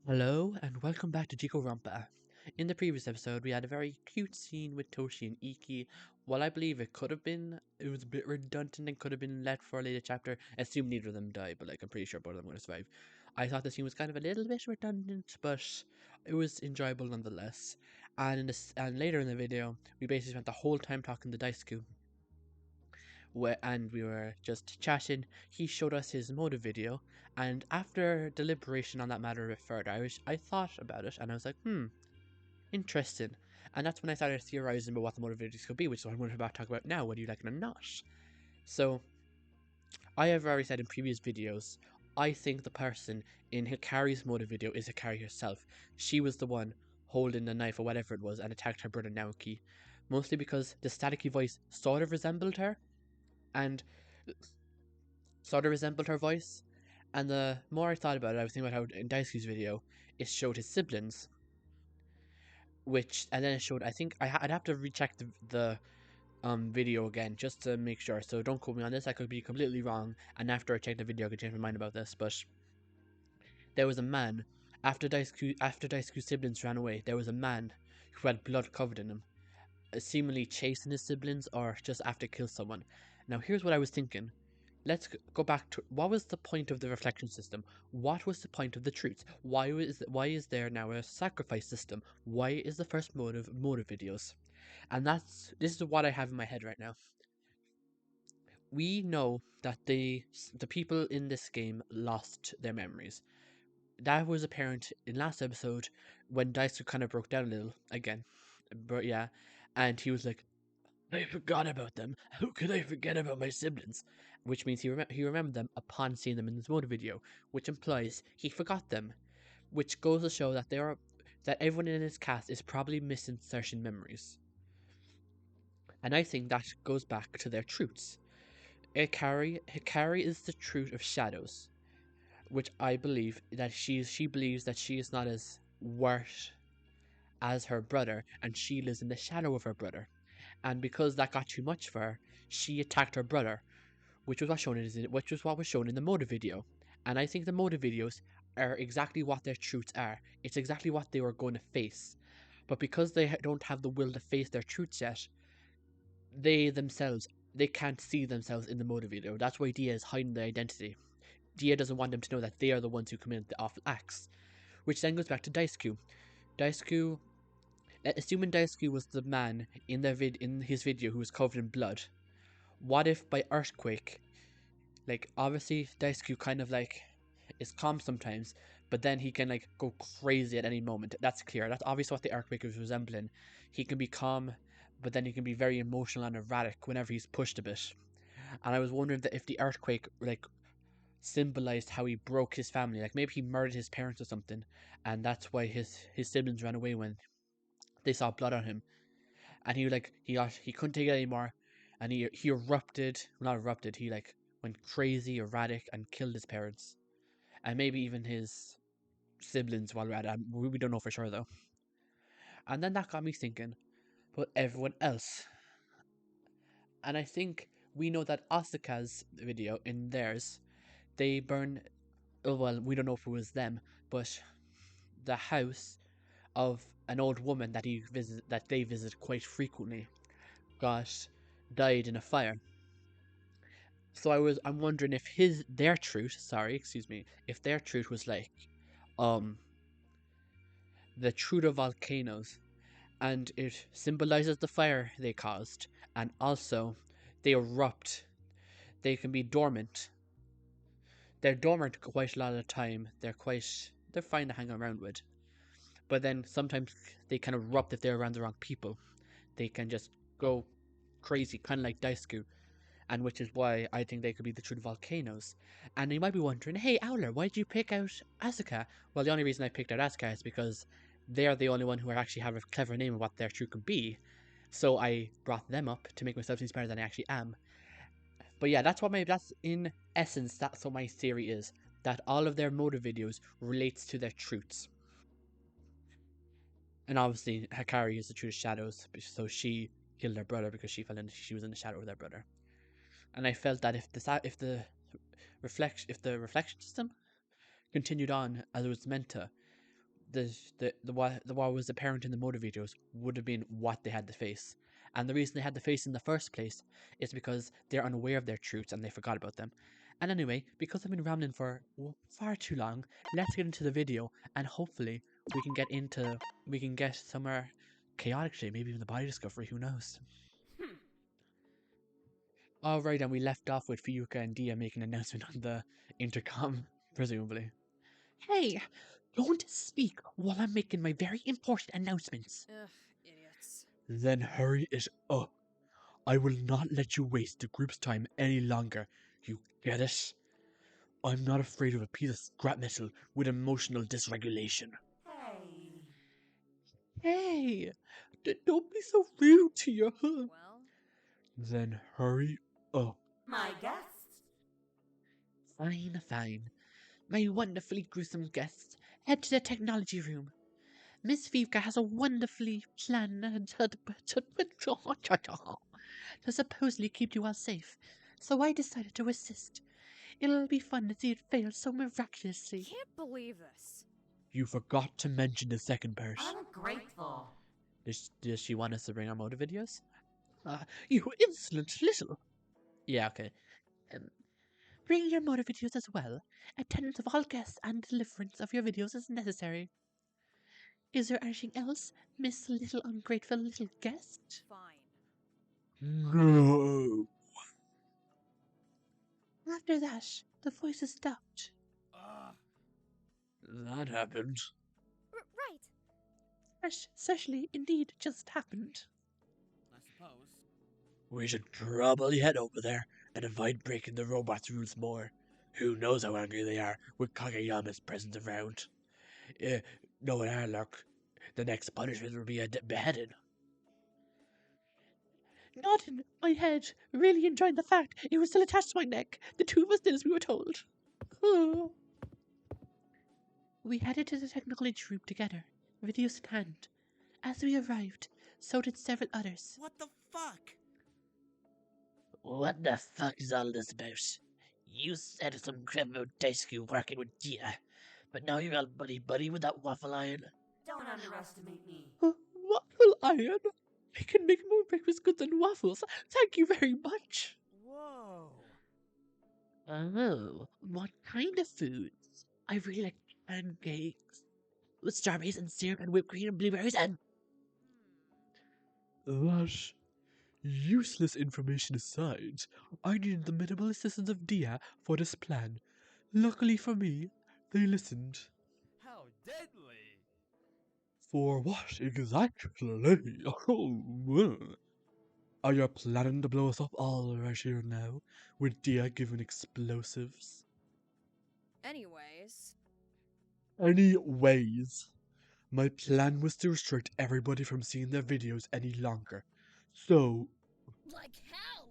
Hello and welcome back to Jikoronpa. In the previous episode, we had a very cute scene with Toshi and Iki. While I believe it was a bit redundant and could have been left for a later chapter, assume neither of them die, but I'm pretty sure both of them are going to survive. I thought the scene was kind of a little bit redundant, but it was enjoyable nonetheless. And later in the video, we basically spent the whole time talking to Daisaku, and we were just chatting. He showed us his motive video, and after deliberation on that matter a bit further, I thought about it, and I was like, interesting. And that's when I started theorizing about what the motive videos could be, which is what I'm about to talk about now, whether you like it or not. So, I have already said in previous videos, I think the person in Hikari's motive video is Hikari herself. She was the one holding the knife or whatever it was and attacked her brother Naoki. Mostly because the staticky voice and sort of resembled her voice. And the more I thought about it, I was thinking about how in Daisuke's video, it showed his siblings, and then it showed. I think I'd have to recheck the video again just to make sure. So don't quote me on this. I could be completely wrong. And after I check the video, I could change my mind about this. But there was a man after Daisuke's siblings ran away. There was a man who had blood covered in him, seemingly chasing his siblings or just after kill someone. Now here's what I was thinking. Let's go back to what was the point of the reflection system? What was the point of the truths? Why is there now a sacrifice system? Why is the first motive videos? And this is what I have in my head right now. We know that the people in this game lost their memories. That was apparent in last episode when Dicer kind of broke down a little again. But yeah, and he was like, I forgot about them. How could I forget about my siblings? Which means he remembered them upon seeing them in this motor video, which implies he forgot them. Which goes to show that that everyone in his cast is probably missing certain memories. And I think that goes back to their truths. Hikari is the truth of shadows, which I believe that she believes that she is not as worth as her brother, and she lives in the shadow of her brother. And because that got too much for her, she attacked her brother, which was what was shown in the motive video. And I think the motive videos are exactly what their truths are. It's exactly what they were going to face. But because they don't have the will to face their truths yet, they can't see themselves in the motive video. That's why Dia is hiding the identity. Dia doesn't want them to know that they are the ones who committed the awful acts. Which then goes back to Daisaku. Daisaku, assuming Daisaku was the man in his video who was covered in blood, what if by earthquake, like obviously Daisuke kind of like is calm sometimes, but then he can like go crazy at any moment. That's clear. That's obviously what the earthquake is resembling. He can be calm, but then he can be very emotional and erratic whenever he's pushed a bit. And I was wondering that if the earthquake like symbolized how he broke his family, like maybe he murdered his parents or something, and that's why his siblings ran away when they saw blood on him, and he couldn't take it anymore, and he erupted, well, not erupted, he like went crazy, erratic, and killed his parents, and maybe even his siblings while we're at it. We don't know for sure though. And then that got me thinking about everyone else, and I think we know that Asuka's video in theirs, they burn. Oh well, we don't know if it was them, but the house of an old woman that they visit quite frequently got died in a fire. So I'm wondering if if their truth was like um the truth of volcanoes, and it symbolizes the fire they caused, and also they erupt. They can be dormant. They're dormant quite a lot of the time. They're fine to hang around with. But then sometimes they can erupt if they're around the wrong people. They can just go crazy, kind of like Daisuke, and which is why I think they could be the true volcanoes. And you might be wondering, hey Owler, why did you pick out Asuka? Well, the only reason I picked out Asuka is because they are the only one who actually have a clever name of what their true could be. So I brought them up to make myself seem smarter than I actually am. But yeah, that's in essence, that's what my theory is. That all of their motive videos relates to their truths. And obviously, Hikari is the truest shadows, so she killed her brother because she was in the shadow of their brother. And I felt that if the reflection system continued on as it was meant to, what was apparent in the motor videos would have been what they had to face. And the reason they had to face in the first place is because they're unaware of their truths and they forgot about them. And anyway, because I've been rambling for far too long, let's get into the video and hopefully we can get somewhere chaotic today, maybe even the body discovery, who knows. Alright, and we left off with Fuyuka and Dia making an announcement on the intercom, presumably. Hey, don't speak while I'm making my very important announcements. Ugh, idiots. Then hurry it up. I will not let you waste the group's time any longer. You get it? I'm not afraid of a piece of scrap metal with emotional dysregulation. Hey, don't be so rude to your... Well? Then hurry up. My guest. Fine, fine. My wonderfully gruesome guests, head to the technology room. Miss Fuyuka has a wonderfully planned to supposedly keep you all safe, so I decided to assist. It'll be fun to see it fail so miraculously. Can't believe this. You forgot to mention the second part. Ungrateful. Does she want us to bring our motor videos? You insolent little... Yeah, okay. Bring your motor videos as well. Attendance of all guests and deliverance of your videos is necessary. Is there anything else, Miss Little Ungrateful Little Guest? Fine. No. After that, the voices stopped. That happened. Right. Certainly, indeed, just happened. I suppose. We should probably head over there and avoid breaking the robots' rules more. Who knows how angry they are with Kageyama's presence around. Knowing our luck, the next punishment will be a beheading. Nodding my head, really enjoying the fact it was still attached to my neck. The two of us did as we were told. Oh. We headed to the technology room together, videos in hand. As we arrived, so did several others. What the fuck? What the fuck is all this about? You said some crap about Daisaku working with Dia, but now you're all buddy-buddy with that waffle iron? Don't underestimate me. Waffle iron? I can make more breakfast goods than waffles. Thank you very much. Whoa. Oh, what kind of foods? I really like pancakes with strawberries and syrup and whipped cream and blueberries and... That useless information aside, I needed the minimal assistance of Dia for this plan. Luckily for me, they listened. How deadly. For what exactly? Oh, well. Are you planning to blow us up all right here now, with Dia giving explosives? Anyways. Anyways, my plan was to restrict everybody from seeing their videos any longer. So... Like hell!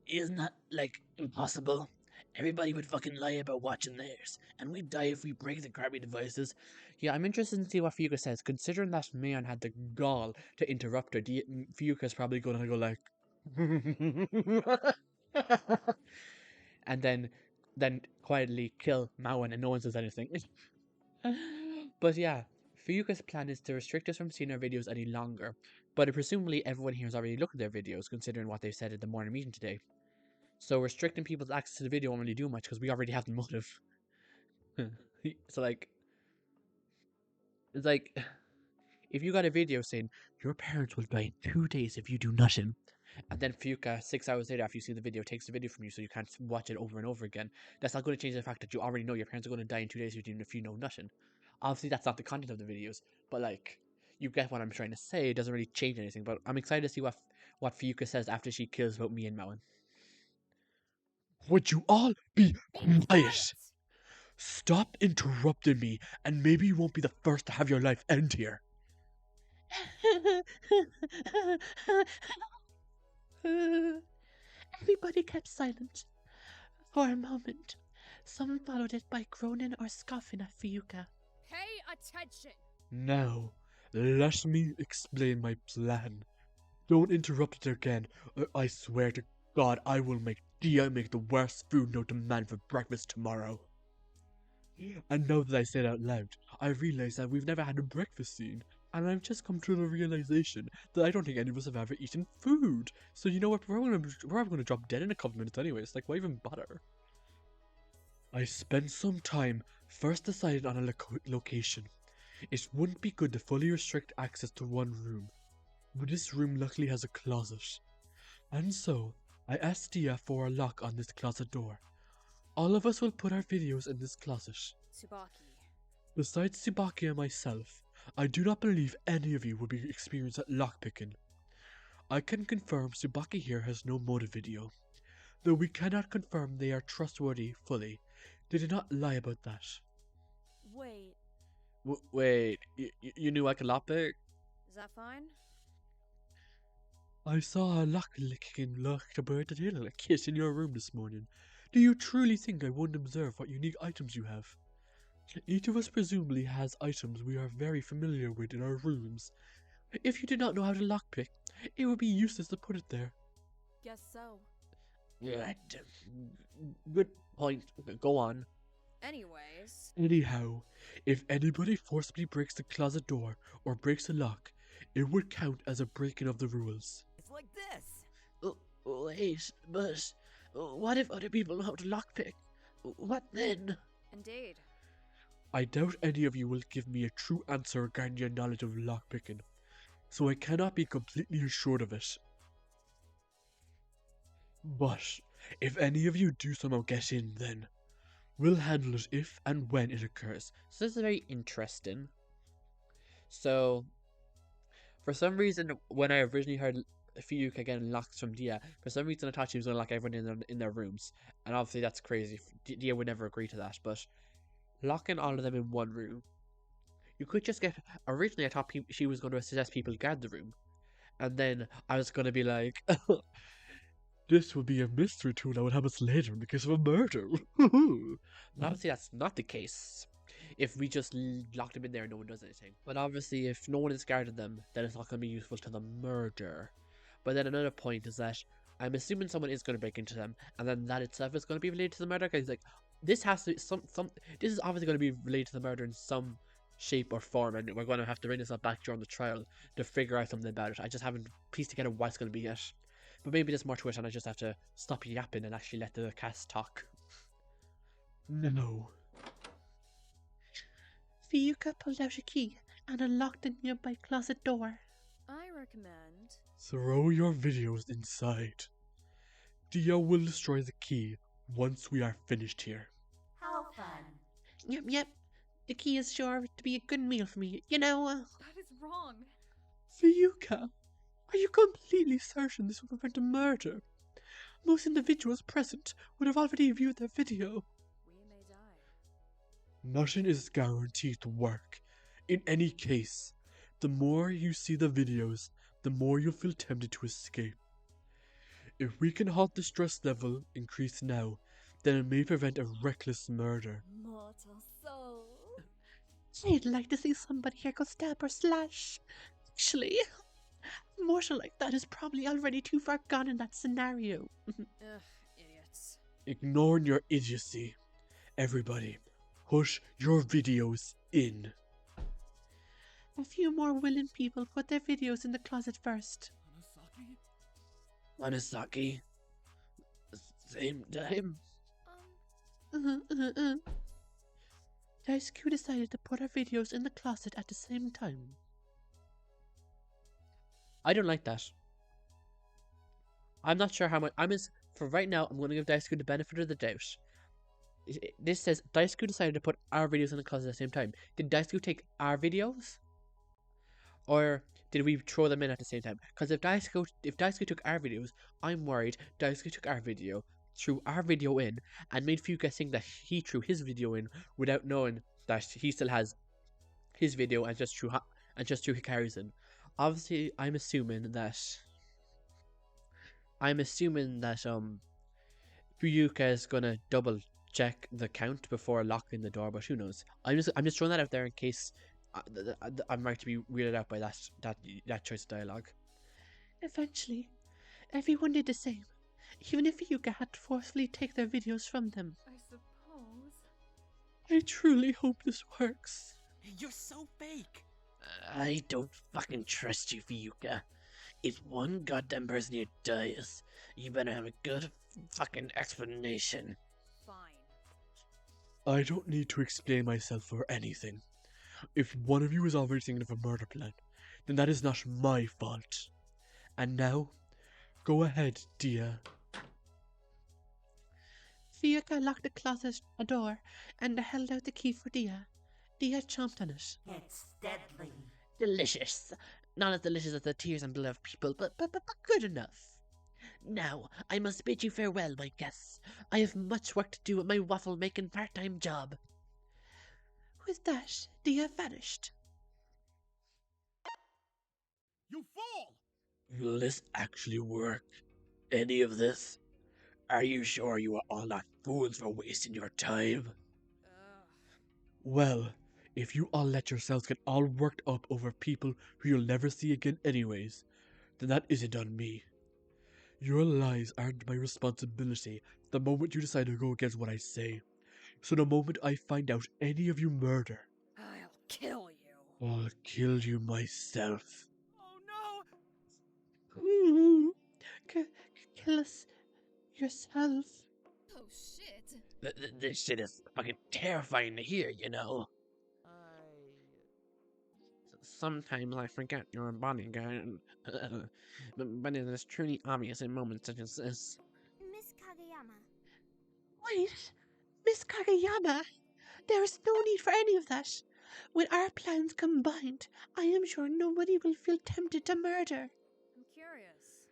Isn't that, like, impossible? Everybody would fucking lie about watching theirs, and we'd die if we break the crappy devices. Yeah, I'm interested to see what Fuyuka says. Considering that Mayon had the gall to interrupt her, Fuyuka's probably going to go like... and then quietly kill Mawan and no one says anything. But yeah, Fuyuka's plan is to restrict us from seeing our videos any longer. But presumably everyone here has already looked at their videos, considering what they said at the morning meeting today. So restricting people's access to the video won't really do much, because we already have the motive. So like... It's like... If you got a video saying, your parents will die in 2 days if you do nothing, and then Fuyuka, 6 hours later after you see the video, takes the video from you so you can't watch it over and over again, that's not going to change the fact that you already know your parents are going to die in 2 days even if you know nothing. Obviously, that's not the content of the videos, but like, you get what I'm trying to say. It doesn't really change anything, but I'm excited to see what Fuyuka says after she kills both me and Mawan. Would you all be quiet? Stop interrupting me, and maybe you won't be the first to have your life end here. Everybody kept silent. For a moment, some followed it by groaning or scoffing at Fuyuka. Pay attention! Now, let me explain my plan. Don't interrupt it again, or I swear to God I will make Dia make the worst food known to man for breakfast tomorrow. And now that I say it out loud, I realize that we've never had a breakfast scene, and I've just come to the realization that I don't think any of us have ever eaten food. So you know what? We're gonna drop dead in a couple minutes anyways. Like, why even bother? I spent some time first deciding on a location. It wouldn't be good to fully restrict access to one room, but this room luckily has a closet. And so, I asked Dia for a lock on this closet door. All of us will put our videos in this closet. Tsubaki. Besides Tsubaki and myself, I do not believe any of you will be experienced at lockpicking. I can confirm Tsubaki here has no motive video, though we cannot confirm they are trustworthy fully. They did not lie about that. Wait, Wait, you knew I could lockpick? is that fine? I saw a lock-licking locked-bird little kid in your room this morning. Do you truly think I wouldn't observe what unique items you have? Each of us presumably has items we are very familiar with in our rooms. If you did not know how to lockpick, it would be useless to put it there. Guess so. Yeah, good point. Go on. Anyways, Anyhow, if anybody forcibly breaks the closet door or breaks a lock, it would count as a breaking of the rules. It's like this. Wait, but what if other people know how to lockpick? What then? indeed. I doubt any of you will give me a true answer regarding your knowledge of lockpicking, so I cannot be completely assured of it. But, if any of you do somehow get in then, we'll handle it if and when it occurs. So this is very interesting. So, for some reason, when I originally heard Fuyuka getting locked from Dia, for some reason I thought she was going to lock everyone in their rooms. And obviously that's crazy. Dia would never agree to that, but locking all of them in one room. You could just get... Originally I thought she was going to suggest people guard the room. And then I was going to be like... This will be a mystery tool that will help us later in the case of a murder. But obviously that's not the case. If we just lock them in there and no one does anything. But obviously if no one has guarded them, then it's not going to be useful to the murder. But then another point is that I'm assuming someone is going to break into them, and then that itself is going to be related to the murder. Because like, this has to this is obviously going to be related to the murder in some shape or form, and we're going to have to bring this up back during the trial to figure out something about it. I just haven't pieced together what it's going to be yet. But maybe there's more to it, and I just have to stop yapping and actually let the cast talk. No. Fuyuka pulled out a key and unlocked the nearby closet door. I recommend. Throw your videos inside. Dia will destroy the key once we are finished here. How fun. Yep. The key is sure to be a good meal for me, you know. That is wrong. Fuyuka, are you completely certain this will prevent a murder? Most individuals present would have already viewed their video. We may die. Nothing is guaranteed to work. In any case, the more you see the videos, the more you'll feel tempted to escape. If we can halt the stress level increase now, then it may prevent a reckless murder. Mortal soul. I'd like to see somebody here go stab or slash. Actually, a mortal like that is probably already too far gone in that scenario. Ugh, idiots. Ignoring your idiocy. Everybody, push your videos in. A few more willing people put their videos in the closet first. Manasaki. Same time. Daisaku decided to put our videos in the closet at the same time. I don't like that. I'm not sure how much... For right now, I'm going to give Daisaku the benefit of the doubt. This says Daisaku decided to put our videos in the closet at the same time. Did Daisaku take our videos? Or did we throw them in at the same time? Because if Daisaku took our videos, I'm worried Daisaku took our video, threw our video in, and made Fuyuka think that he threw his video in without knowing that he still has his video and just threw Hikari's in. Obviously, I'm assuming that Fuyuka is gonna double check the count before locking the door, but who knows? I'm just throwing that out there in case I'm right to be weirded out by that choice of dialogue. Eventually, everyone did the same, even if Fuyuka had to forcefully take their videos from them. I suppose. I truly hope this works. You're so fake. I don't fucking trust you, Fuyuka. If one goddamn person here dies, you better have a good fucking explanation. Fine. I don't need to explain myself for anything. If one of you is already thinking of a murder plan, then that is not my fault. And now, go ahead, Dia. Fuyuka locked the closet door and held out the key for Dia. Dia chomped on it. It's deadly. Delicious. Not as delicious as the tears and blood of people, but good enough. Now, I must bid you farewell, my guests. I have much work to do with my waffle-making part-time job. With that, Dia vanished. You fool! Will this actually work? Any of this? Are you sure you are all not fools for wasting your time? Ugh. Well, if you all let yourselves get all worked up over people who you'll never see again anyways, then that isn't on me. Your lies aren't my responsibility the moment you decide to go against what I say. So the moment I find out any of you murder, I'll kill you. I'll kill you myself. Oh no! Ooh, kill us yourself. Oh shit. This shit is fucking terrifying to hear, you know. Sometimes I forget you're a bodyguard, but it is truly obvious in moments such as this. Miss Kageyama. Wait, Miss Kageyama, there is no need for any of that. With our plans combined, I am sure nobody will feel tempted to murder. I'm curious.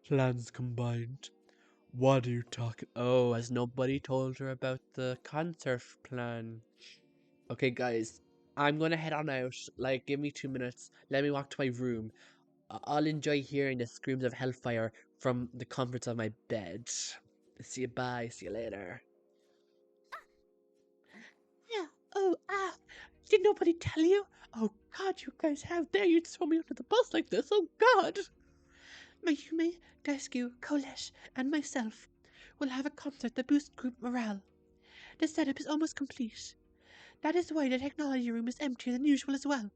Plans combined. What are you talking? Oh, has nobody told her about the concert plan? Okay, guys, I'm gonna head on out. Like, give me 2 minutes. Let me walk to my room. I'll enjoy hearing the screams of hellfire from the comforts of my bed. See you, bye. See you later. Yeah. Oh, did nobody tell you? Oh God, you guys, how dare you throw me under the bus like this? Oh God. Mayumi, Daisaku, Colette, and myself will have a concert that boosts group morale. The setup is almost complete. That is why the technology room is emptier than usual as well.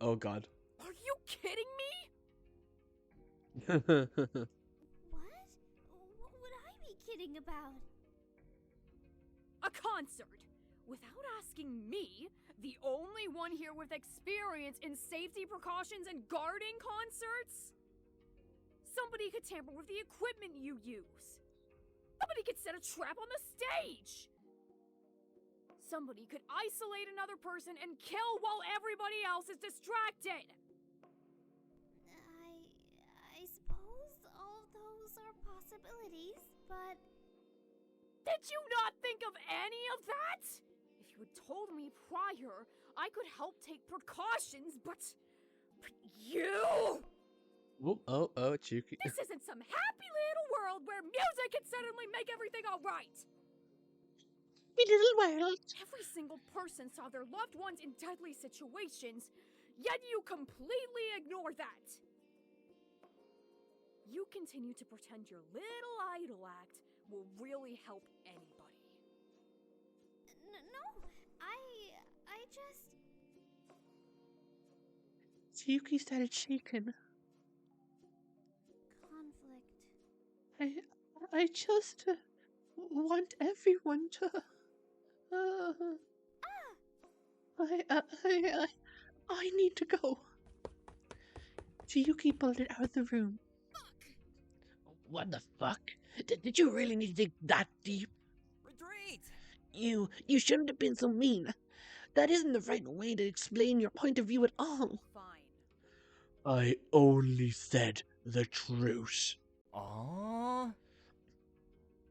Oh God. Are you kidding me? What? What would I be kidding about? A concert? Without asking me, the only one here with experience in safety precautions and guarding concerts? Somebody could tamper with the equipment you use. Somebody could set a trap on the stage. Somebody could isolate another person and kill while everybody else is distracted. I suppose all those are possibilities, but Did you not think of any of that? If you had told me prior, I could help take precautions, but you! Oh, Chuki. This isn't some happy little world where music can suddenly make everything alright! Me little world. Every single person saw their loved ones in deadly situations, yet you completely ignore that! You continue to pretend your little idol act will really help anybody. no, I just... Tsuyuki started shaking. Conflict. I just want everyone to. I need to go. Tsuyuki bolted out of the room. What the fuck? Did you really need to dig that deep? Retreat! You shouldn't have been so mean. That isn't the right way to explain your point of view at all. Fine. I only said the truth. Aww.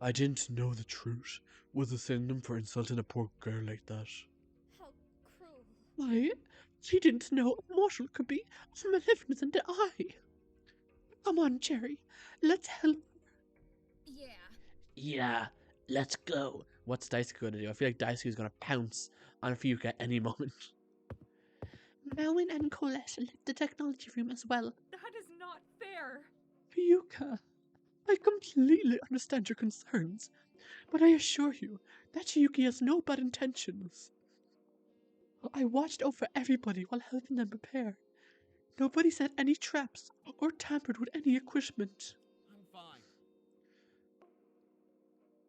I didn't know the truth was a synonym for insulting a poor girl like that. How cruel. Why? She didn't know a mortal could be as malevolent than I. Come on, Cherry. Let's help. Yeah. Yeah, let's go. What's Daisaku gonna do? I feel like Daisuke's gonna pounce on Fuyuka at any moment. Melwin and Colette left the technology room as well. That is not fair. Fuyuka, I completely understand your concerns, But I assure you that Chiyuki has no bad intentions. I watched over everybody while helping them prepare. Nobody set any traps or tampered with any equipment. I'm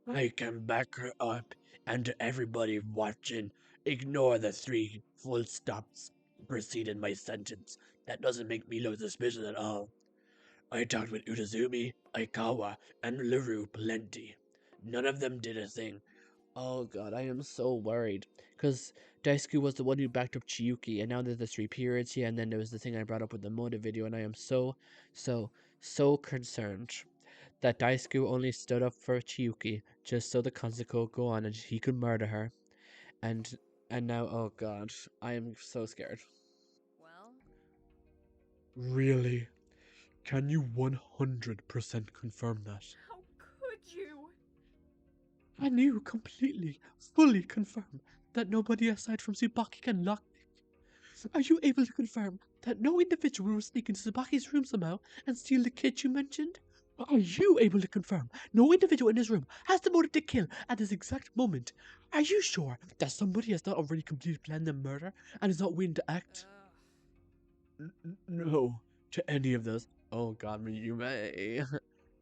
fine. I can back her up, and to everybody watching, ignore the 3 full stops preceding my sentence. That doesn't make me look suspicious at all. I talked with Utazumi, Aikawa, and Liru plenty. None of them did a thing. Oh god, I am so worried. Because Daisuke was the one who backed up Chiyuki, and now there's the 3 periods here, and then there was the thing I brought up with the motive video, and I am so concerned that Daisuke only stood up for Chiyuki just so the consequence could go on and he could murder her. And now, oh god, I am so scared. Well, Really? Can you 100% confirm that? how could you? Can you completely, fully confirm that nobody aside from Tsubaki can lockpick? Are you able to confirm that no individual will sneak into Tsubaki's room somehow and steal the kit you mentioned? Are you able to confirm no individual in his room has the motive to kill at this exact moment? Are you sure that somebody has not already completely planned the murder and is not willing to act? No, to any of those. Oh god, Miyume.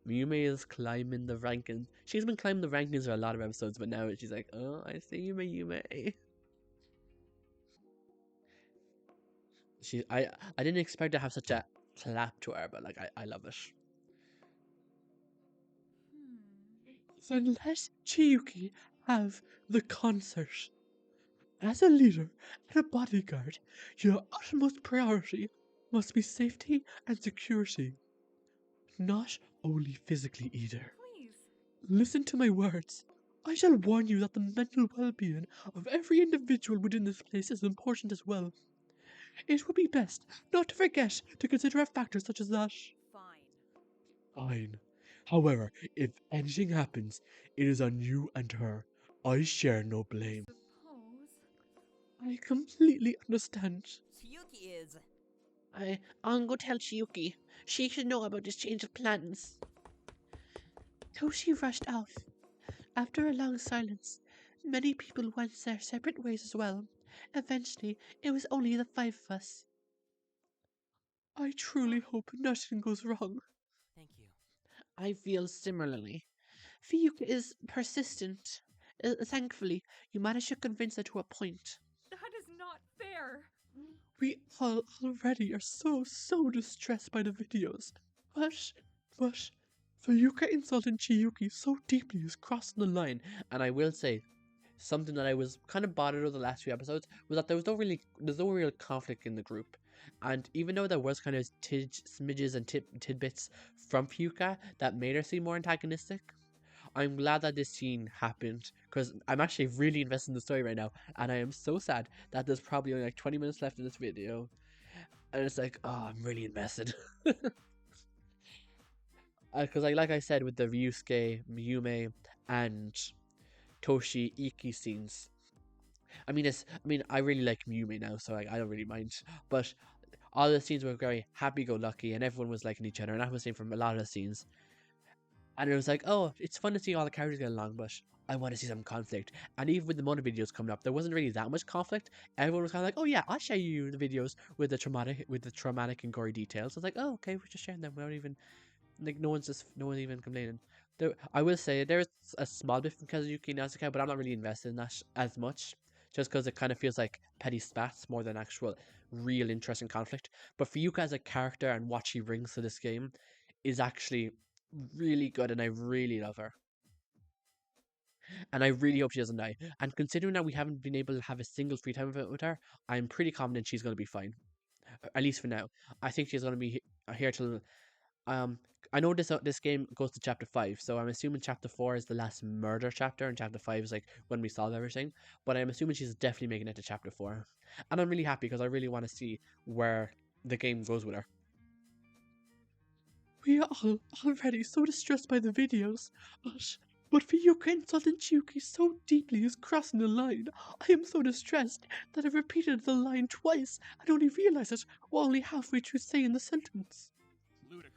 Miyume is climbing the rankings. She's been climbing the rankings for a lot of episodes, but now she's like, oh, I see you, Miyume. I didn't expect to have such a clap to her, but like I love it. Then let Chiyuki have the concert. As a leader and a bodyguard, your utmost priority must be safety and security. Not only physically either. Please. Listen to my words. I shall warn you that the mental well-being of every individual within this place is important as well. It would be best not to forget to consider a factor such as that. Fine. Fine. However, if anything happens, it is on you and her. I share no blame. Suppose. I completely understand. Chiyuki is. I'll go tell Chiyuki. She should know about this change of plans. Toshi rushed off. After a long silence, many people went their separate ways as well. Eventually, it was only the 5 of us. I truly hope nothing goes wrong. Thank you. I feel similarly. Fuyuka is persistent. Thankfully, you managed to convince her to a point. That is not fair. We all already are so distressed by the videos. But Fuyuka insulting Chiyuki so deeply is crossing the line. And I will say, something that I was kind of bothered of the last few episodes was that there's no real conflict in the group. And even though there was kind of smidges and tidbits from Fuyuka that made her seem more antagonistic, I'm glad that this scene happened because I'm actually really invested in the story right now, and I am so sad that there's probably only like 20 minutes left in this video, and it's like, oh, I'm really invested. Because like I said with the Ryusuke, Miyume, and Toshi Iki scenes, I mean I really like Miyume now, so like I don't really mind, but all the scenes were very happy-go-lucky, and everyone was liking each other, and that was the same from a lot of the scenes. And it was like, oh, it's fun to see all the characters get along, but I want to see some conflict. And even with the motor videos coming up, there wasn't really that much conflict. Everyone was kind of like, oh yeah, I'll share you the videos with the traumatic and gory details. I was like, oh, okay, we're just sharing them. We don't even, like, no one's even complaining. I will say there's a small bit from Kazuki and Asuka, but I'm not really invested in that as much, just because it kind of feels like petty spats more than actual real interesting conflict. But Fuyuka as a character and what she brings to this game is actually really good, and I really love her. And I really hope she doesn't die. And considering that we haven't been able to have a single free time event with her, I'm pretty confident she's going to be fine. At least for now. I think she's going to be here till... I know this game goes to chapter 5, so I'm assuming chapter 4 is the last murder chapter, and chapter 5 is like when we solve everything. But I'm assuming she's definitely making it to chapter 4. And I'm really happy because I really want to see where the game goes with her. We are all already so distressed by the videos, but Fuyuka insulting Chiyuki so deeply is crossing the line. I am so distressed that I repeated the line twice and only realized it while only halfway through saying the sentence. Ludicrous.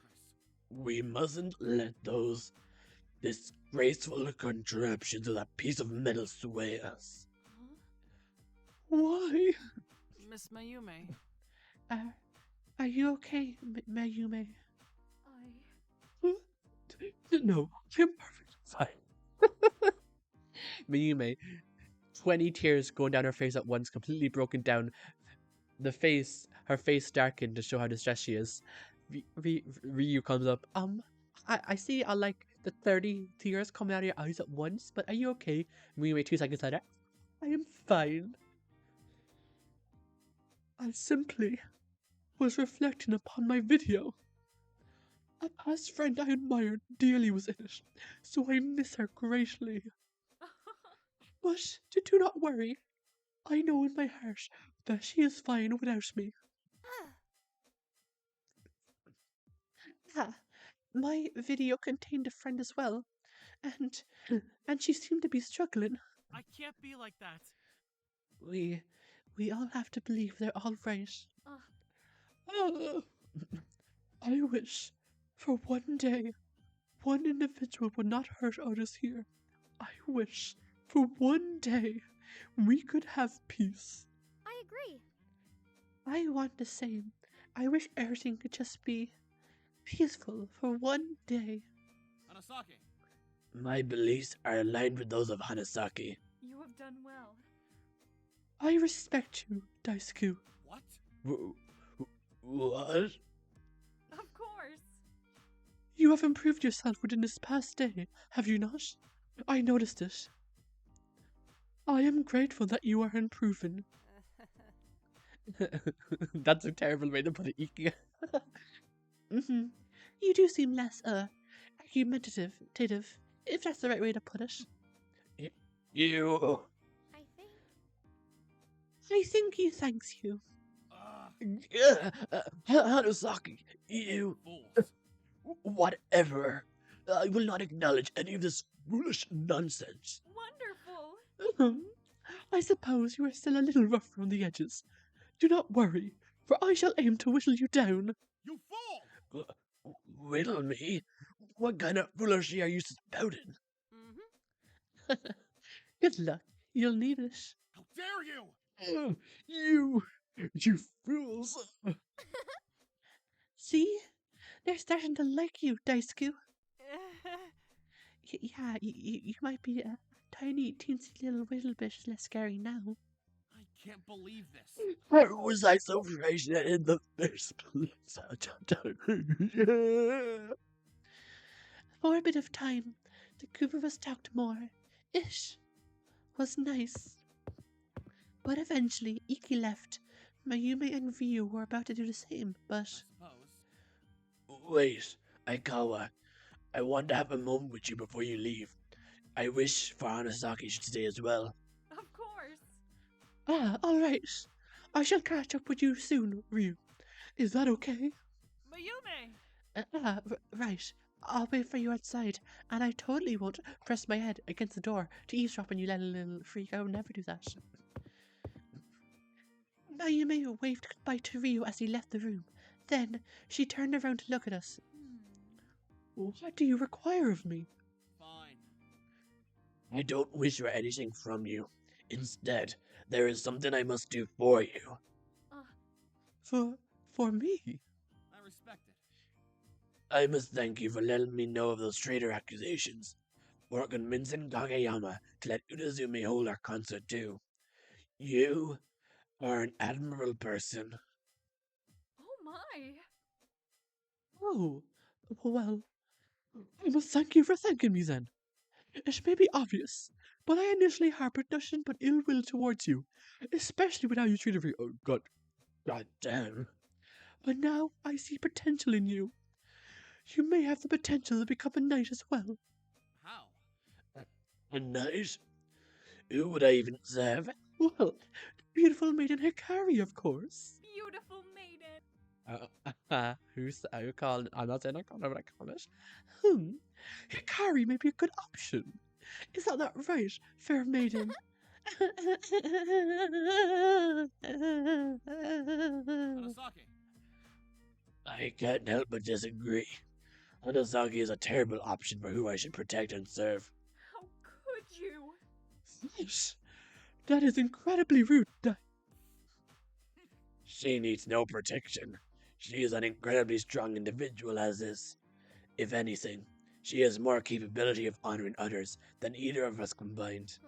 We mustn't let those This graceful contraption so that piece of metal sways. Huh? Why? Miss Mayume. Are you okay, Mayume? No, I'm perfect. Fine. Mayume, 20 tears going down her face at once, completely broken down. Her face darkened to show how distressed she is. Ryu comes up. I see like the 30 tears coming out of your eyes at once, but are you okay? Mayume 2 seconds later. I am fine. I simply was reflecting upon my video. A past friend I admired dearly was in it, so I miss her greatly. But do not worry. I know in my heart that she is fine without me. Ah, my video contained a friend as well, and she seemed to be struggling. I can't be like that. We all have to believe they're all right. Ah, I wish, for one day, one individual would not hurt others here. I wish, for one day, we could have peace. I agree. I want the same. I wish everything could just be peaceful for one day. Hanasaki. My beliefs are aligned with those of Hanasaki. You have done well. I respect you, Daisaku. What? What? Of course. You have improved yourself within this past day, have you not? I noticed it. I am grateful that you are improving. That's a terrible way to put it, Iki. You do seem less, argumentative, if that's the right way to put it. You. I think he thanks you. Hanasaki, you. Fools. Whatever. I will not acknowledge any of this foolish nonsense. Wonderful. I suppose you are still a little rough around the edges. Do not worry, for I shall aim to whittle you down. You fool! Whittle me? What kind of foolery are you spouting? Good luck. You'll need it. How dare you! You fools! See? They're starting to like you, Daisaku. Yeah, you might be a tiny, teensy little bit less scary now. I can't believe this. How was I so frightened in the first place? For a bit of time, the group of us talked more. It was nice. But eventually, Iki left. Mayume and Ryu were about to do the same, but... Suppose. Wait, Aikawa. I want to have a moment with you before you leave. I wish for Hanasaki should stay as well. Of course. Ah, alright. I shall catch up with you soon, Ryu. Is that okay? Mayume! Right. I'll wait for you outside, and I totally won't press my head against the door to eavesdrop on you little freak. I would never do that. Mayume waved goodbye to Ryu as he left the room. Then she turned around to look at us. What do you require of me? Fine. I don't wish for anything from you. Instead, there is something I must do for you. For me? I respect it. I must thank you for letting me know of those traitor accusations, for convincing Kageyama to let Unazume hold our concert too. You are an admirable person. Oh my. Oh, well, I must thank you for thanking me then. It may be obvious, but I initially harbored nothing but ill will towards you, especially with how you treated me. Oh, God damn. But now I see potential in you. You may have the potential to become a knight as well. How? A knight? Who would I even serve? Well, the beautiful maiden Hikari, of course. Beautiful maiden. Who's I call? I'm not saying I call it, but I call it. Hikari may be a good option. Is that not right, fair maiden? Hanasaki. I can't help but disagree. Hanasaki is a terrible option for who I should protect and serve. How could you? Yes, that is incredibly rude. She needs no protection. She is an incredibly strong individual as is. If anything, she has more capability of honoring others than either of us combined.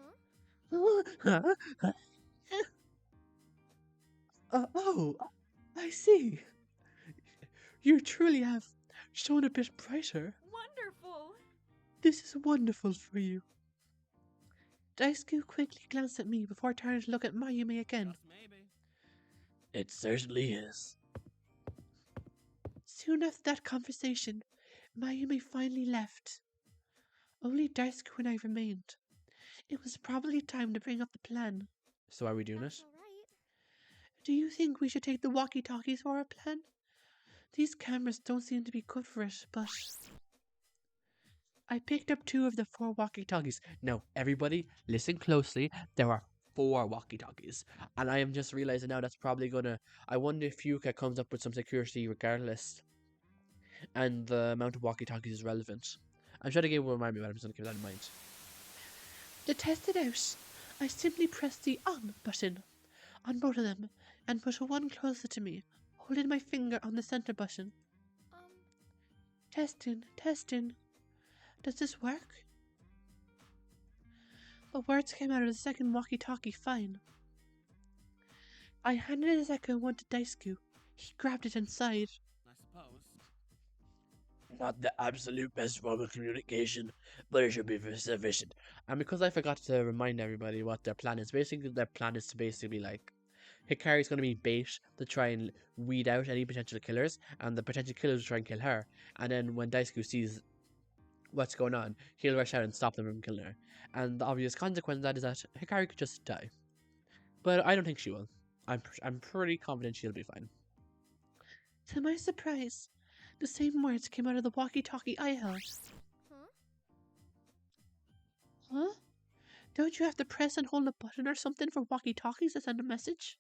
Oh, I see. You truly have shown a bit brighter. Wonderful! This is wonderful for you. Daisaku quickly glanced at me before turning to look at Mayumi again. Just maybe. It certainly is. Soon after that conversation, Mayumi finally left. Only Daisaku and I remained. It was probably time to bring up the plan. So are we doing it? That's alright. Do you think we should take the walkie-talkies for our plan? These cameras don't seem to be good for it, but... I picked up 2 of the 4 walkie-talkies. Now, everybody, listen closely. There are 4 walkie-talkies. And I am just realizing now that's probably gonna... I wonder if Fuyuka comes up with some security regardless. And the amount of walkie-talkies is relevant. I'm trying to get remind me, but I'm just gonna keep that in mind. To test it out, I simply pressed the on button on both of them and put one closer to me, holding my finger on the center button. Testing, testing. Does this work? The words came out of the second walkie-talkie fine. I handed the second one to Daisaku. He grabbed it inside. I suppose. Not the absolute best form of communication, but it should be sufficient. And because I forgot to remind everybody what their plan is, basically their plan is to basically like Hikari's going to be bait to try and weed out any potential killers, and the potential killers will try and kill her. And then when Daisaku sees what's going on, he'll rush out and stop them from killing her. And the obvious consequence of that is that Hikari could just die. But I don't think she will. I'm pretty confident she'll be fine. To my surprise, the same words came out of the walkie-talkie I held. Huh? Don't you have to press and hold a button or something for walkie-talkies to send a message?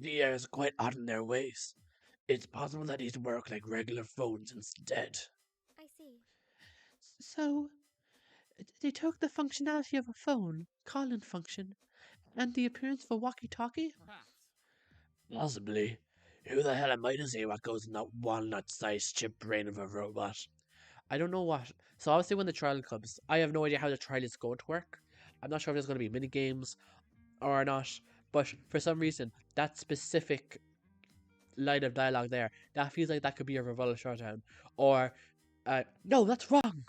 The air is quite odd in their ways. It's possible that these work like regular phones instead. I see. So, they took the functionality of a phone, call-in function, and the appearance of a walkie-talkie? Perhaps. Possibly. Who the hell am I to say what goes in that walnut-sized chip brain of a robot? I don't know what. So obviously when the trial comes, I have no idea how the trial is going to work. I'm not sure if there's going to be mini games or not. But for some reason, that specific line of dialogue there, that feels like that could be a rebuttal showdown. Or, no, that's wrong.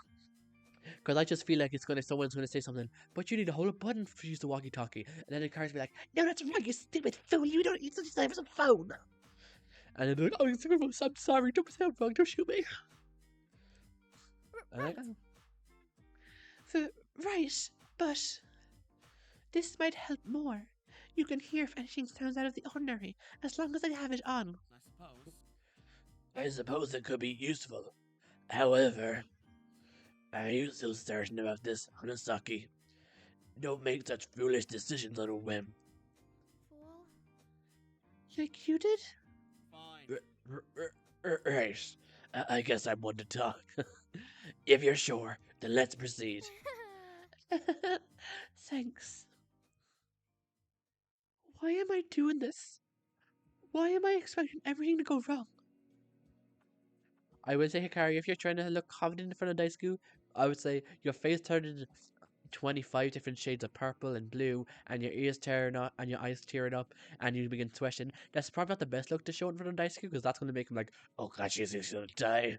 Because I just feel like someone's going to say something, but you need to hold a button to use the walkie-talkie. And then the cars be like, No, that's wrong, you stupid fool! You don't use such as a phone! and then they're like, oh, I'm sorry, don't sound wrong, don't shoot me. Right. Right, but this might help more. You can hear if anything sounds out of the ordinary, as long as I have it on. I suppose. I suppose it could be useful. However, are you still certain about this, Hanasaki? Don't make such foolish decisions on a whim. Fool. Like you did? Fine. Right. I guess I'm one to talk. If you're sure, then let's proceed. Thanks. Why am I doing this? Why am I expecting everything to go wrong? I would say, Hikari, if you're trying to look confident in front of Daisaku, I would say your face turned into 25 different shades of purple and blue, and your ears tearing up, and your eyes tearing up, and you begin sweating. That's probably not the best look to show in front of Daisaku, because that's going to make him like, Oh god, she's gonna die.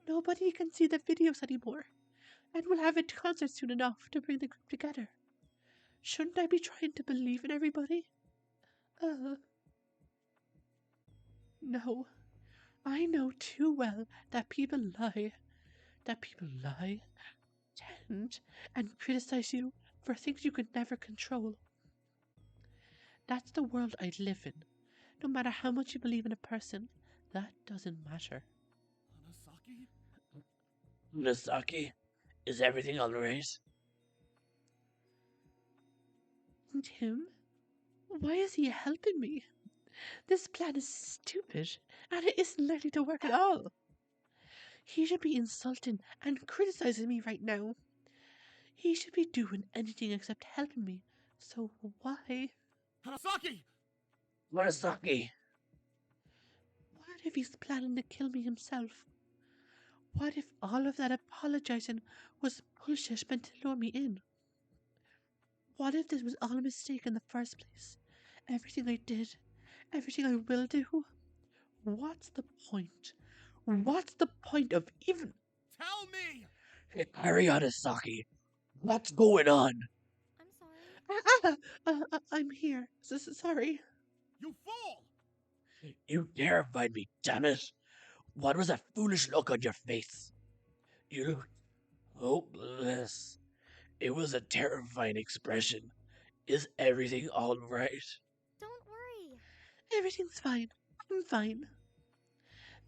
Nobody can see the videos anymore, and we'll have a concert soon enough to bring the group together. Shouldn't I be trying to believe in everybody? No. I know too well that people lie. Tend, and criticize you for things you could never control. That's the world I live in. No matter how much you believe in a person, that doesn't matter. Hanasaki? Hanasaki, is everything alright? And him? Why is he helping me? This plan is stupid, and it isn't likely to work at all. He should be insulting and criticizing me right now. He should be doing anything except helping me. So why? Hanasaki! Murasaki! What if he's planning to kill me himself? What if all of that apologizing was bullshit meant to lure me in? What if this was all a mistake in the first place? Everything I did, everything I will do? What's the point? What's the point of even... Tell me! Hikari Arasaki, what's going on? I'm sorry. I'm here. Sorry. You fool! You terrified me, damn it. What was that foolish look on your face? You looked hopeless. It was a terrifying expression. Is everything all right? Don't worry. Everything's fine. I'm fine.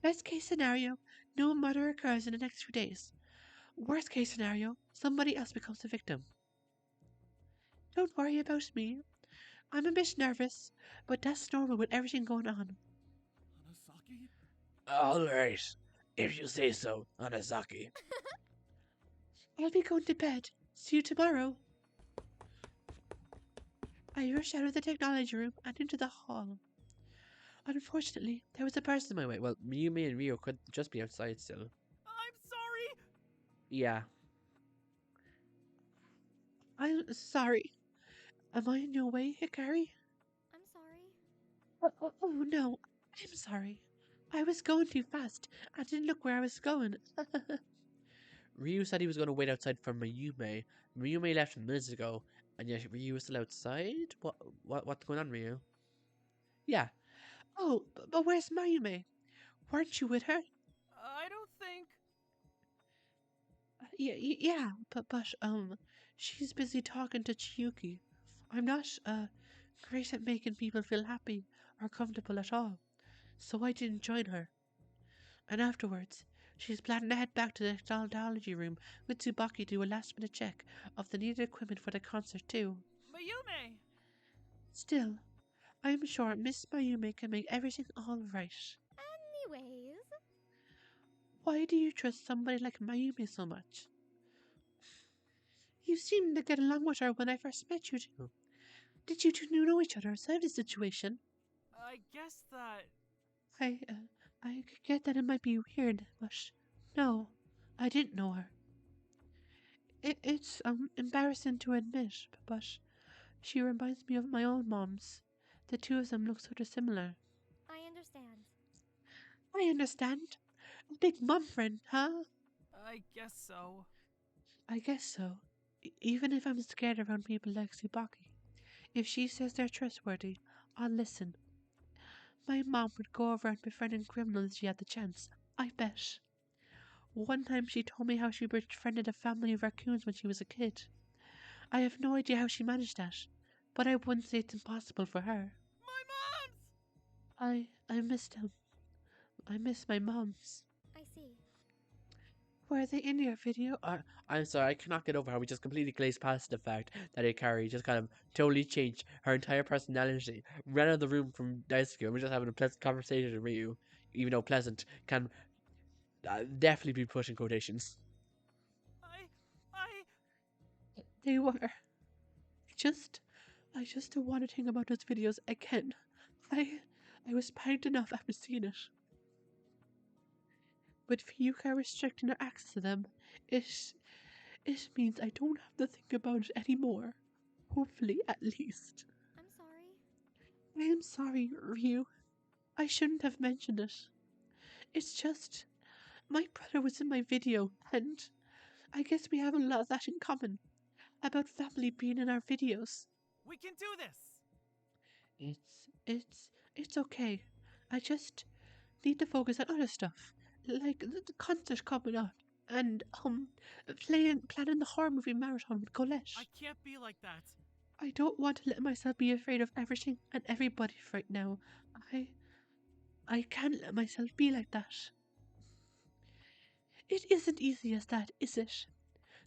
Best case scenario, no murder occurs in the next few days. Worst case scenario, somebody else becomes the victim. Don't worry about me. I'm a bit nervous, but that's normal with everything going on. Hanasaki? Alright, if you say so, Anasaki. I'll be going to bed. See you tomorrow. I rushed out of the technology room and into the hall. Unfortunately, there was a person in my way. Well, Mayumi and Rio could just be outside still. I'm sorry! Yeah. I'm sorry. Am I in your way, Hikari? I'm sorry. Oh no, I'm sorry. I was going too fast. I didn't look where I was going. Ryu said he was going to wait outside for Mayume. Mayume left minutes ago, and yet Ryu is still outside? What's going on, Ryu? Yeah. Oh, but where's Mayume? Weren't you with her? I don't think... Yeah, but she's busy talking to Chiyuki. I'm not, great at making people feel happy or comfortable at all, so I didn't join her. And afterwards, she's planning to head back to the technology room with Tsubaki to do a last-minute check of the needed equipment for the concert too. Mayume! Still, I'm sure Miss Mayume can make everything all right. Anyways, Why do you trust somebody like Mayume so much? You seemed to get along with her when I first met you two. Did you two know each other outside the situation? I guess that... I could get that it might be weird, but no, I didn't know her. It's embarrassing to admit, but she reminds me of my own mom's. The two of them look sort of similar. I understand. I understand. A big mom friend, huh? I guess so. I guess so. Even if I'm scared around people like Tsubaki. If she says they're trustworthy, I'll listen. My mom would go around befriending criminals if she had the chance. I bet. One time she told me how she befriended a family of raccoons when she was a kid. I have no idea how she managed that, but I wouldn't say it's impossible for her. My moms! I miss them. I miss my moms. I see. Were they in your video? I'm sorry, I cannot get over how we just completely glazed past the fact that Hikari just kind of totally changed her entire personality, ran out of the room from Daisaku, and we're just having a pleasant conversation with Ryu, even though pleasant can definitely be put in quotations. They were. I just don't want to think about those videos again. I was panicked enough after seeing it. With Fuyuka restricting her access to them, it means I don't have to think about it anymore. Hopefully, at least. I'm sorry. I am sorry, Ryu. I shouldn't have mentioned it. It's just, my brother was in my video, and I guess we have a lot of that in common. About family being in our videos. We can do this! It's okay. I just need to focus on other stuff, like the concert coming up, and planning the horror movie marathon with Colette. I can't be like that. I don't want to let myself be afraid of everything and everybody right now. I can't let myself be like that. It isn't easy as that, is it?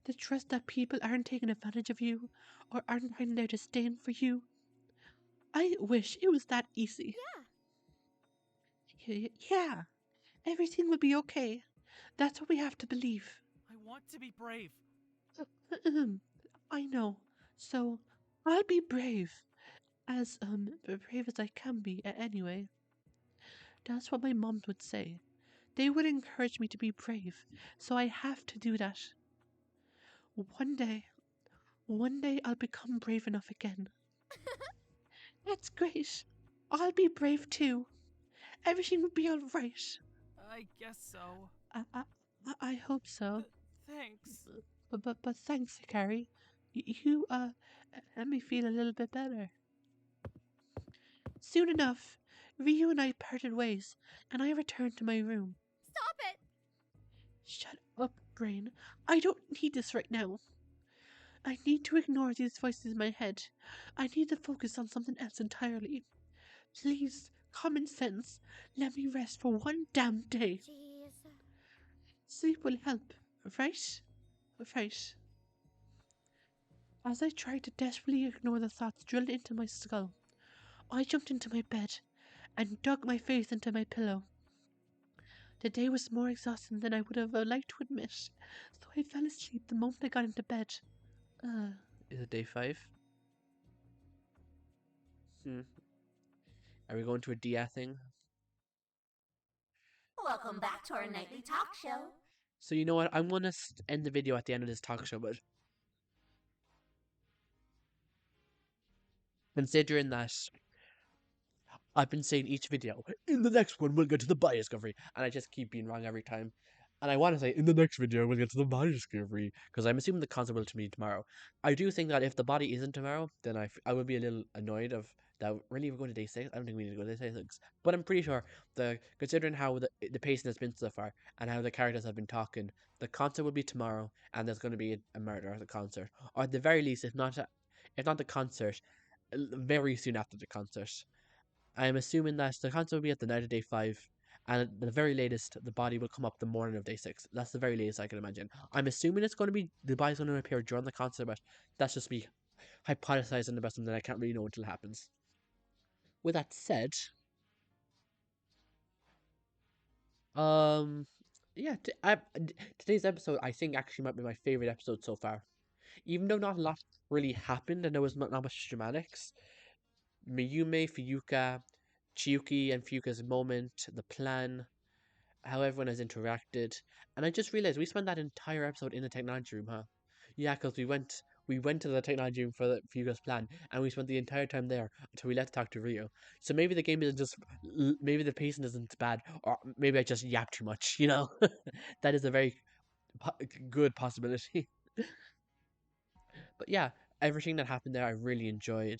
The trust that people aren't taking advantage of you, or aren't hiding their disdain for you. I wish it was that easy. Yeah, Yeah, everything will be okay. That's what we have to believe. I want to be brave. I know. So, I'll be brave. As, brave as I can be, anyway. That's what my mom would say. They would encourage me to be brave, so I have to do that. One day, I'll become brave enough again. That's great. I'll be brave too. Everything will be alright. I guess so. I, I hope so. Thanks. But thanks, Hikari. You, let me feel a little bit better. Soon enough, Ryu and I parted ways, and I returned to my room. Stop it! Shut up, brain. I don't need this right now. I need to ignore these voices in my head. I need to focus on something else entirely. Please, common sense, let me rest for one damn day. Jeez. Sleep will help, right? Right. As I tried to desperately ignore the thoughts drilled into my skull, I jumped into my bed and dug my face into my pillow. The day was more exhausting than I would have liked to admit, so I fell asleep the moment I got into bed. Is it day 5? Are we going to a Dia thing? Welcome back to our nightly talk show. So you know what? I'm gonna end the video at the end of this talk show, but considering that I've been saying each video, in the next one we'll get to the biodiscovery, and I just keep being wrong every time. And I want to say, in the next video we'll get to the biodiscovery, because I'm assuming the concept will to be tomorrow. I do think that if the body isn't tomorrow, then I would be a little annoyed of that. Really, we're going to day 6? I don't think we need to go to day 6. But I'm pretty sure, considering how the pacing has been so far, and how the characters have been talking, the concert will be tomorrow, and there's going to be a murder at the concert. Or at the very least, if not the concert, very soon after the concert. I'm assuming that the concert will be at the night of day 5, and at the very latest, the body will come up the morning of day 6. That's the very latest I can imagine. I'm assuming it's going to be the body's going to appear during the concert, but that's just me hypothesizing about something I can't really know until it happens. With that said, yeah, today's episode I think actually might be my favorite episode so far. Even though not a lot really happened and there was not much dramatics, Miyume, Fuyuka, Chiyuki and Fuyuka's moment, the plan, how everyone has interacted, and I just realized we spent that entire episode in the technology room, huh? Yeah, because we went to the technology room for the Fuyuka's plan, and we spent the entire time there until we left to talk to Rio. So maybe the game isn't just, maybe the pacing isn't bad, or maybe I just yapped too much. You know, that is a very good possibility. But yeah, everything that happened there, I really enjoyed.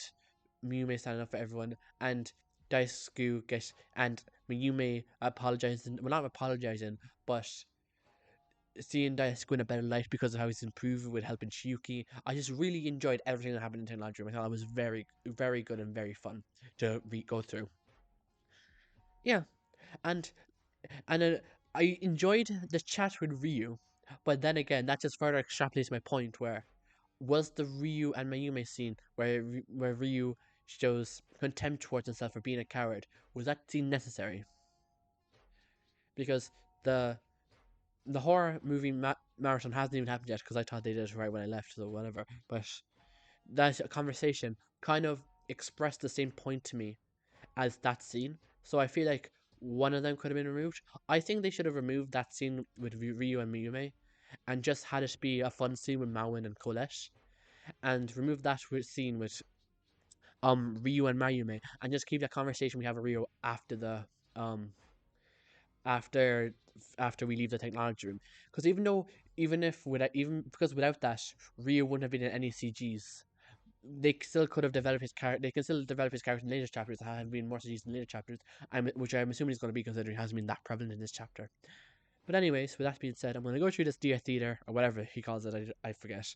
Miyume standing up for everyone, and Daisuke and Miyume apologizing. Well, not apologizing, but seeing Daisuke in a better life because of how he's improving with helping Chiyuki. I just really enjoyed everything that happened in Technology Room. I thought it was very, very good and very fun to go through. Yeah, and I enjoyed the chat with Ryu, but then again, that just further extrapolates my point where was the Ryu and Mayume scene where Ryu shows contempt towards himself for being a coward, was that scene necessary? Because the horror movie marathon hasn't even happened yet because I thought they did it right when I left, so whatever. But that conversation kind of expressed the same point to me as that scene, so I feel like one of them could have been removed. I think they should have removed that scene with Ryu and Miyume and just had it be a fun scene with Mawin and Colette, and remove that scene with Ryu and Mayume, and just keep that conversation we have with Ryu after the after after we leave the technology room. Because without that, Ryu wouldn't have been in any CGs. They still could have developed his character. They can still develop his character in later chapters. Have been more CGs in later chapters. Which I'm assuming is going to be considering he hasn't been that prevalent in this chapter. But anyways, with that being said, I'm going to go through this Dia Theater, or whatever he calls it, I forget.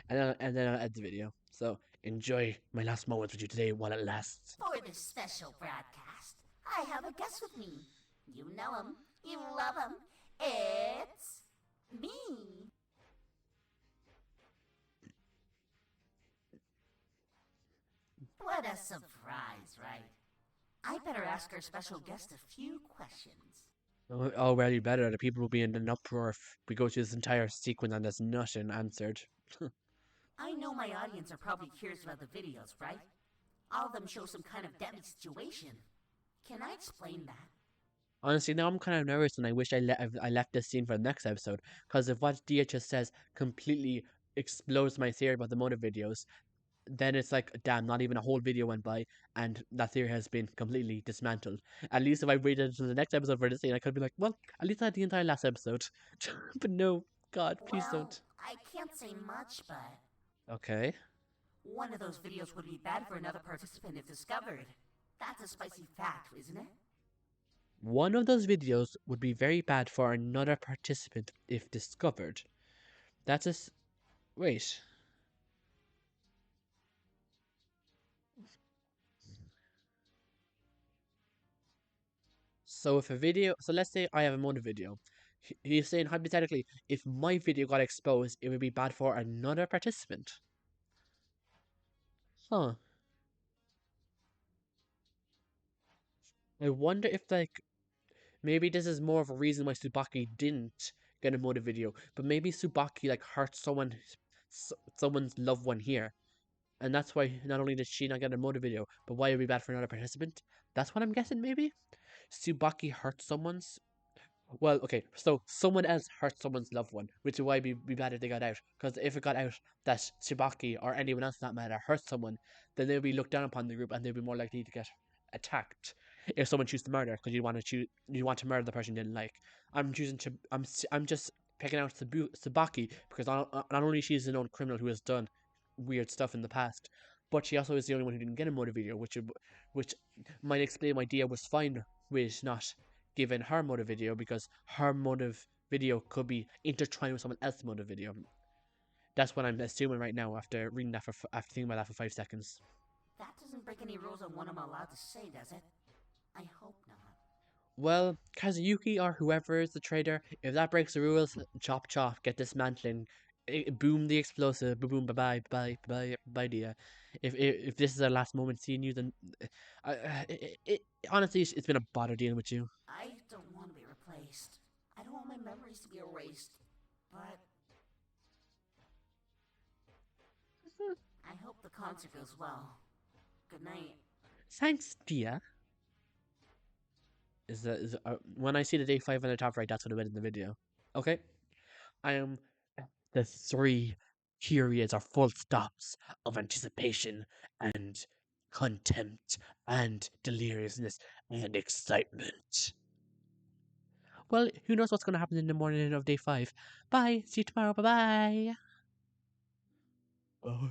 And then I'll end the video. So, enjoy my last moments with you today while it lasts. For this special broadcast, I have a guest with me. You know him, you love him. It's me. What a surprise, right? I better ask our special guest a few questions. Oh, well, you better. The people will be in an uproar if we go through this entire sequence and there's nothing answered. I know my audience are probably curious about the videos, right? All of them show some kind of deadly situation. Can I explain that? Honestly, now I'm kind of nervous and I wish I left this scene for the next episode, because if what Dia just says completely explodes my theory about the motive videos, then it's like, damn, not even a whole video went by and that theory has been completely dismantled. At least if I waited until the next episode for this scene, I could be like, well, at least I had the entire last episode. But no, God, please Well, don't. I can't say much, but Okay. one of those videos would be bad for another participant if discovered. That's a spicy fact, isn't it? One of those videos would be very bad for another participant if discovered. That's a. Wait. So if a video. So let's say I have a motive video. He's saying hypothetically, if my video got exposed, it would be bad for another participant. Huh. I wonder if, like, maybe this is more of a reason why Tsubaki didn't get a motive video, but maybe Tsubaki, like, hurt someone's loved one here. And that's why not only did she not get a motive video, but why it would be bad for another participant? That's what I'm guessing, maybe? Tsubaki hurt someone's. Well, okay, so someone else hurt someone's loved one, which is why it'd be bad if they got out. Because if it got out that Tsubaki or anyone else for that matter hurt someone, then they'd be looked down upon in the group and they'd be more likely to get attacked. If someone chooses to murder, because you want to murder the person you didn't like. I'm just picking out Tsubaki because not only she's a known criminal who has done weird stuff in the past, but she also is the only one who didn't get a motive video, which might explain why Dia was fine with not given her motive video, because her motive video could be intertwined with someone else's motive video. That's what I'm assuming right now after reading that after thinking about that for 5 seconds. That doesn't break any rules on what I'm allowed to say, does it? I hope not. Well, Kazuyuki or whoever is the traitor, if that breaks the rules, chop chop, get dismantling, boom the explosive, boom, bye bye, bye bye, Dia. If this is our last moment seeing you, then honestly, it's been a bother dealing with you. I don't want to be replaced. I don't want my memories to be erased. But I hope the concert goes well. Good night. Thanks, Dia. When I see the day 5 on the top right, that's what I meant in the video. Okay, I am the 3 periods or full stops of anticipation and contempt and deliriousness and excitement. Well, who knows what's going to happen in the morning of day 5. Bye. See you tomorrow. Bye-bye. Bye.